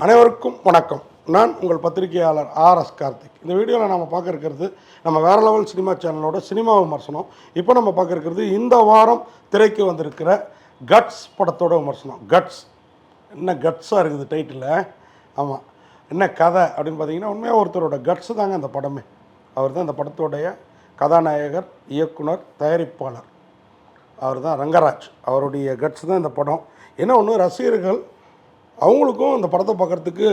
அனைவருக்கும் வணக்கம். நான் உங்கள் பத்திரிகையாளர் ஆர்எஸ் கார்த்திக். இந்த வீடியோவில் நம்ம பார்க்க இருக்கிறது நம்ம வேறு லெவல் சினிமா சேனலோட சினிமா விமர்சனம். இப்போ நம்ம பார்க்க இருக்கிறது இந்த வாரம் திரைக்கு வந்திருக்கிற கட்ஸ் படத்தோட விமர்சனம். கட்ஸ் என்ன கட்ஸாக இருக்குது டைட்டில். ஆமாம், என்ன கதை அப்படின்னு பார்த்தீங்கன்னா உண்மையாக ஒருத்தரோட கட்ஸு தாங்க அந்த படமே. அவர் தான் இந்த படத்தோடைய கதாநாயகர், இயக்குனர், தயாரிப்பாளர். அவர் தான் ரங்கராஜ். அவருடைய கட்ஸ் தான் இந்த படம். என்ன ஒன்று, ரசிகர்கள் அவங்களுக்கும் இந்த படத்தை பார்க்குறதுக்கு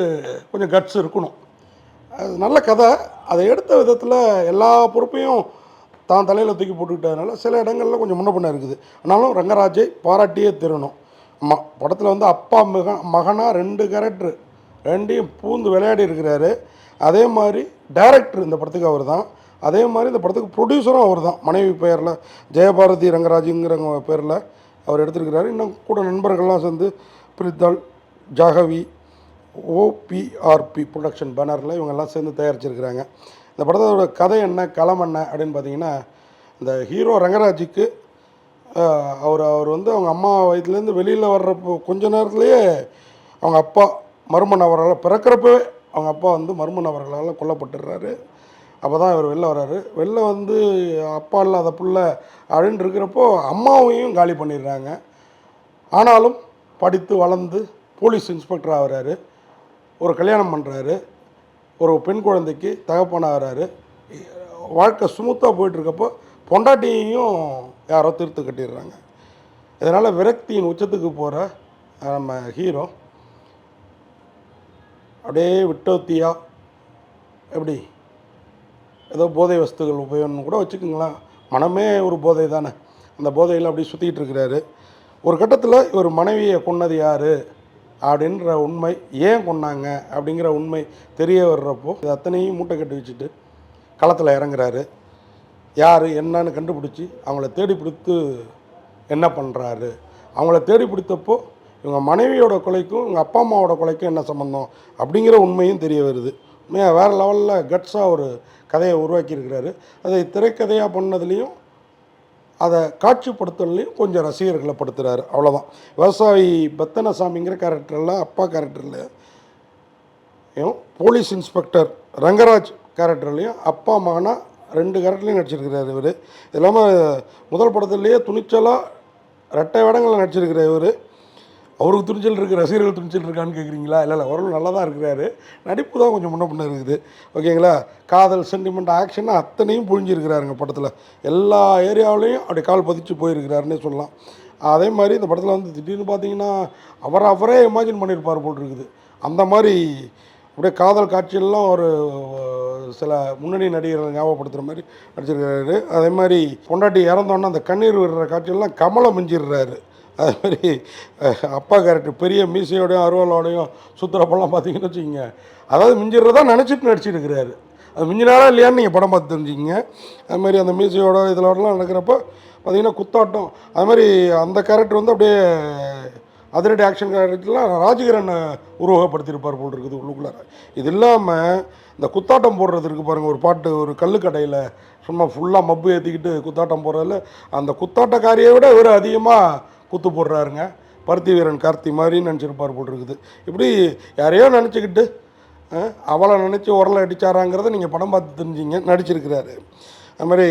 கொஞ்சம் கட்ஸ் இருக்கணும். அது நல்ல கதை. அதை எடுத்த விதத்தில் எல்லா பொறுப்பையும் தான் தலையில் தூக்கி போட்டுக்கிட்டதுனால சில இடங்களில் கொஞ்சம் முன்ன பின்ன இருக்குது. ஆனாலும் ரங்கராஜை பாராட்டியே தரணும். ஆமாம், படத்தில் வந்து அப்பா மகனாக 2 கேரக்டர் ரெண்டையும் பூந்து விளையாடி இருக்கிறாரு. அதே மாதிரி டைரக்டர் இந்த படத்துக்கு அவர் தான். அதே மாதிரி இந்த படத்துக்கு ப்ரொடியூசரும் அவர் தான். மனைவி பெயரில் ஜெயபாரதி ரங்கராஜுங்கிற பேரில் அவர் எடுத்திருக்கிறாரு. இன்னும் கூட நண்பர்கள்லாம் சேர்ந்து பிரித்தாள், ஜாகவி, ஓபிஆர்பி ப்ரொடக்ஷன் பேனரில் இவங்கெல்லாம் சேர்ந்து தயாரிச்சிருக்கிறாங்க. இந்த படத்தோட கதை என்ன, களம் என்ன அப்படின்னு பார்த்தீங்கன்னா, இந்த ஹீரோ ரங்கராஜுக்கு அவர் வந்து அவங்க அம்மா வயிற்றுலேருந்து வெளியில் வர்றப்போ கொஞ்ச நேரத்துலேயே அவங்க அப்பா மர்ம நபர்களால் பிறக்கிறப்பவே அவங்க அப்பா வந்து மர்ம நபர்களால் கொல்லப்பட்டுடுறாரு. அப்போ தான் இவர் வெளில வர்றாரு. வெளில வந்து அப்பா இல்லாத புள்ள அப்படின்னு இருக்கிறப்போ அம்மாவையும் காலி பண்ணிடுறாங்க. ஆனாலும் படித்து வளர்ந்து போலீஸ் இன்ஸ்பெக்டர் ஆகிறாரு. ஒரு கல்யாணம் பண்ணுறாரு. ஒரு பெண் குழந்தைக்கு தகப்பனாகிறாரு. வாழ்க்கை ஸ்மூத்தாக போயிட்டுருக்கப்போ பொண்டாட்டியையும் யாரோ தீர்த்து கட்டிடுறாங்க. இதனால் விரக்தியின் உச்சத்துக்கு போகிற நம்ம ஹீரோ அப்படியே விட்டோத்தியா, எப்படி ஏதோ போதை வஸ்துகள் உபயோகம்னு கூட வச்சுக்கோங்களேன், மனமே ஒரு போதை தானே, அந்த போதையில் அப்படி சுற்றிக்கிட்டு இருக்கிறாரு. ஒரு கட்டத்தில் இவர் மனைவியை கொன்னது யார் அப்படின்ற உண்மை, ஏன் கொன்னாங்க அப்படிங்கிற உண்மை தெரிய வர்றப்போ இது அத்தனையும் மூட்டை கட்டி வச்சுட்டு களத்தில் இறங்குறாரு. யார் என்னன்னு கண்டுபிடிச்சி அவங்கள தேடி பிடித்து என்ன பண்ணுறாரு. அவங்கள தேடி பிடித்தப்போ இவங்க மனைவியோட கொலைக்கும் இவங்க அப்பா அம்மாவோட கொலைக்கும் என்ன சம்மந்தம் அப்படிங்கிற உண்மையும் தெரிய வருது. உண்மையாக வேறு லெவலில் கட்ஸாக ஒரு கதையை உருவாக்கியிருக்கிறாரு. அதை திரைக்கதையாக பண்ணதுலேயும் அதை காட்சிப்படுத்தலையும் கொஞ்சம் ரசிகர்களை படுத்துகிறாரு, அவ்வளோதான். விவசாயி பத்தனசாமிங்கிற கேரக்டரில், அப்பா கேரக்டர்லையும், போலீஸ் இன்ஸ்பெக்டர் ரங்கராஜ் கேரக்டர்லையும் அப்பா மகனாக 2 கேரக்டர்லையும் நடிச்சிருக்கிறார் இவர். இது இல்லாமல் முதல் படத்துலேயே துணிச்சலாக 2 வேடங்களில் நடிச்சிருக்கிற இவர். அவருக்கு துணிச்சல் இருக்குது, ரசிகர்கள் துணிச்சல் இருக்கான்னு கேட்குறீங்களா? இல்லை, ஓரளவு நல்லா தான் இருக்கிறாரு. நடிப்பு தான் கொஞ்சம் முன்ன பின்ன இருக்குது, ஓகேங்களா. காதல், சென்டிமெண்ட், ஆக்ஷன் அத்தனையும் புழிஞ்சிருக்கிறாருங்க படத்தில். எல்லா ஏரியாவிலையும் அப்படி கால் பதிச்சு போயிருக்கிறாருன்னே சொல்லலாம். அதே மாதிரி இந்த படத்தில் வந்து திடீர்னு பார்த்தீங்கன்னா அவரே இமேஜின் பண்ணியிருப்பார் போல் இருக்குது. அந்த மாதிரி அப்படியே காதல் காட்சியெல்லாம் ஒரு சில முன்னணி நடிகர்கள் ஞாபகப்படுத்துகிற மாதிரி நடிச்சிருக்கிறாரு. அதே மாதிரி பொண்டாட்டி இறந்தோன்னா அந்த கண்ணீர் விடுற காட்சியெல்லாம் கமலை மிஞ்சிடுறாரு. அது மாதிரி அப்பா கேரக்டர் பெரிய மீசையோடையும் அருவாலோடையும் சுற்றுறப்பெல்லாம் பார்த்தீங்கன்னு வச்சுக்கிங்க, அதாவது மிஞ்சிடுறதா நினச்சிட்டு நடிச்சிருக்கிறாரு. அது மிஞ்சினாரா இல்லையான்னு நீங்கள் படம் பார்த்து தெரிஞ்சுக்கிங்க. அது மாதிரி அந்த மீசையோட இதோடலாம் நடக்கிறப்ப பார்த்திங்கன்னா குத்தாட்டம், அது மாதிரி அந்த கேரக்டர் வந்து அப்படியே அதிரடி ஆக்ஷன் கேரக்டர்லாம் ராஜகிரனை உருவகப்படுத்தியிருப்பார் போல் இருக்குது உள்ளுக்குள்ளார. இது இல்லாமல் இந்த குத்தாட்டம் போடுறது இருக்குது பாருங்கள், ஒரு பாட்டு, ஒரு கல்லுக்கடையில் சும்மா ஃபுல்லாக மப்பு ஏற்றிக்கிட்டு குத்தாட்டம் போடுறதில் அந்த குத்தாட்டக்காரியை விட இவர் அதிகமாக குத்து போடுறாருங்க. பருத்தி வீரன் கார்த்தி மாதிரின்னு நினச்சிருப்பார் போல் இருக்குது. இப்படி யாரையோ நினச்சிக்கிட்டு அவளை நினச்சி உரலை அடித்தாராங்கிறத நீங்கள் படம் பார்த்து தெரிஞ்சிங்க. நடிச்சிருக்கிறாரு. அது மாதிரி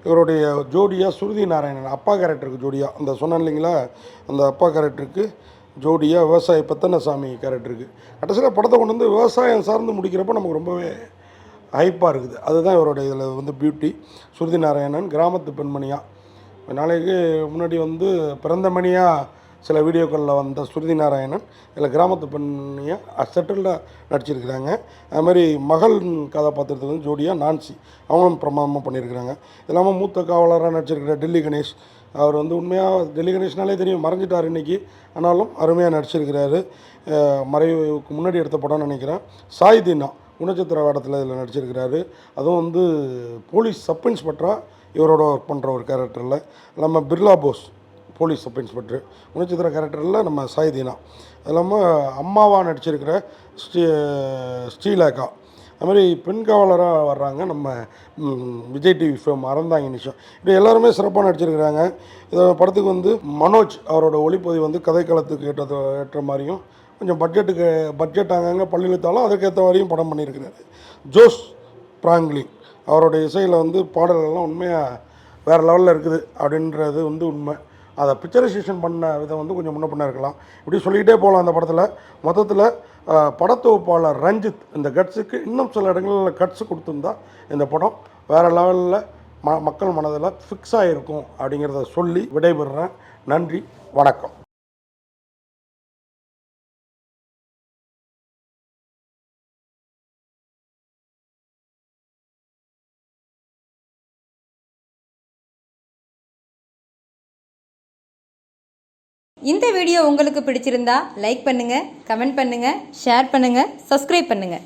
இவருடைய ஜோடியாக சுருதி நாராயணன், அப்பா கேரக்டருக்கு ஜோடியாக, அந்த சொன்னேன் இல்லைங்களா, அந்த அப்பா கேரக்டருக்கு ஜோடியாக விவசாயி பத்தனசாமி கேரக்டருக்கு கடைசியில் படத்தை கொண்டு வந்து விவசாயம் சார்ந்து முடிக்கிறப்ப நமக்கு ரொம்பவே ஹைப்பாக இருக்குது. அதுதான் இவருடைய இதில் வந்து பியூட்டி. சுருதி நாராயணன் கிராமத்து பெண்மணியாக, நாளைக்கு முன்னாடி வந்து பிறந்த மணியாக சில வீடியோக்களில் வந்த சுருதி நாராயணன் இதில் கிராமத்து பெண்ணியாக செட்டில்டாக நடிச்சிருக்கிறாங்க. அது மாதிரி மகள் கதாபாத்திரத்துக்கு வந்து ஜோடியாக நான்சி, அவங்களும் பிரமாதமாக பண்ணியிருக்கிறாங்க. இது இல்லாமல் மூத்த காவலராக நடிச்சிருக்கிற டெல்லி கணேஷ், அவர் வந்து உண்மையாக டெல்லி கணேஷ்னாலே தெரியும், மறைஞ்சிட்டார் இன்றைக்கி, ஆனாலும் அருமையாக நடிச்சிருக்கிறாரு. மறைவுக்கு முன்னாடி எடுத்த படம்னு நினைக்கிறேன். சாய் தீனா குணச்சித்திர வேடத்தில் இதில் நடிச்சிருக்கிறாரு. அதுவும் வந்து போலீஸ் சப் இன்ஸ்பெக்டராக இவரோட ஒர்க் பண்ணுற ஒரு கேரக்டரில். நம்ம Birla Bose police sub inspector குணச்சித்திர கேரக்டரில் நம்ம சாய் தீனா. அது இல்லாமல் அம்மாவாக நடிச்சிருக்கிற ஸ்ரீலேகா. அது மாதிரி பெண் காவலராக வர்றாங்க நம்ம விஜய் டிவி ஃபேம் அறந்தாங்க நிஷம். இப்படி எல்லாருமே சிறப்பாக நடிச்சிருக்கிறாங்க. இந்த படத்துக்கு வந்து மனோஜ் அவரோட ஒளிப்பதிவு வந்து கதைக்களத்துக்கு ஏற்ற மாதிரியும் கொஞ்சம் பட்ஜெட் அங்கங்கே பள்ளி இழுத்தாலும் அதுக்கேற்ற வரையும் படம் பண்ணியிருக்கிறாரு. ஜோஸ் பிராங்க்லின் அவருடைய இசையில் வந்து பாடல்கள்லாம் உண்மையாக வேறு லெவலில் இருக்குது அப்படின்றது வந்து உண்மை. அதை பிக்சரைசேஷன் பண்ண விதம் வந்து கொஞ்சம் முன்ன பின்ன இருக்கலாம். இப்படி சொல்லிக்கிட்டே போகலாம். அந்த படத்தில் மொத்தத்தில் படத்தொகுப்பாளர் ரஞ்சித் இந்த கட்ஸுக்கு இன்னும் சில இடங்களில் கட்ஸ் கொடுத்துருந்தா இந்த படம் வேறு லெவலில் மக்கள் மனதில் ஃபிக்ஸ் ஆகிருக்கும் அப்படிங்கிறத சொல்லி விடைபெறுறேன். நன்றி, வணக்கம். இந்த வீடியோ உங்களுக்கு பிடிச்சிருந்தா லைக் பண்ணுங்கள், கமெண்ட் பண்ணுங்கள், ஷேர் பண்ணுங்கள், சப்ஸ்கிரைப் பண்ணுங்கள்.